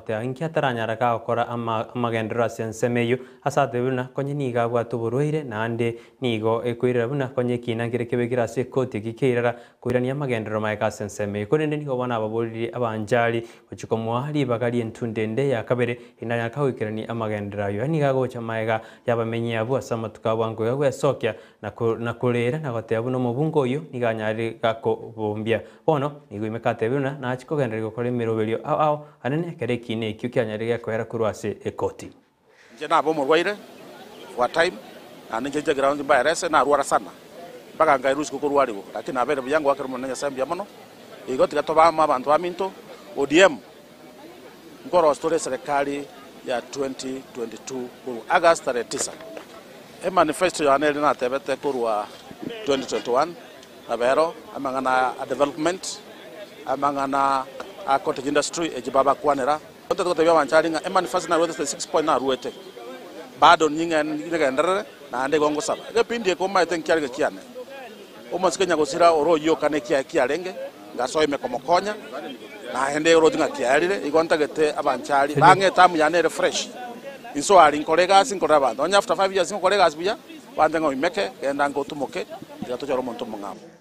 nagote inki ataranyara gakora amagendero ase ensemo eyo asate buna konye niga abwate oborwaire naende nigo ekoirera buna konye kinangire kebekire ase ekoti gikeirera koirania amagendero maega ase ensemo eyo korende nigo bona ababorire abanjari gochikomwa ribaga rientu ndende ya kabere inanyaka goikerania amagendero ayo niga agocha maega yabamenyi abo ase amatuko abwango gagwesokia na korera nagote buna omobungo oyo niga anyare gakobombia bono nigo imekate buna nachi kogendera gokora emeroberio ao anene kere kine ekio kianyare gakoera korwa ase ekoti nje nabo omorwaire for time anenje ground virus na ruara sana mpaka ngairusi kukorwarigo lakini abere byango akero munenya sambia mono igoti gatobama abantu baminto ODM ngoro story serikali ya 2022 kuru August 9 manifesto ya aneli na tebete kurwa 2021 abero amangana a development amangana a cottage industry ejibaba kwanera toto tebya wanchalinga manifesto na ruete 6 point na ruete bado nyinga ngendere na ande gongo saba gepindie ko maite nkyalge kiane omosikenya gosira oroyo kane kiarenge ngaso imekomokonya na ende urodinga kiarire igontagete abanchari bange tamu yane refresh inso ari nkolegas nkora bando after 5 years nkolegas buya bande ngo imeke genda ngo tumoke ya to joro monto mongamo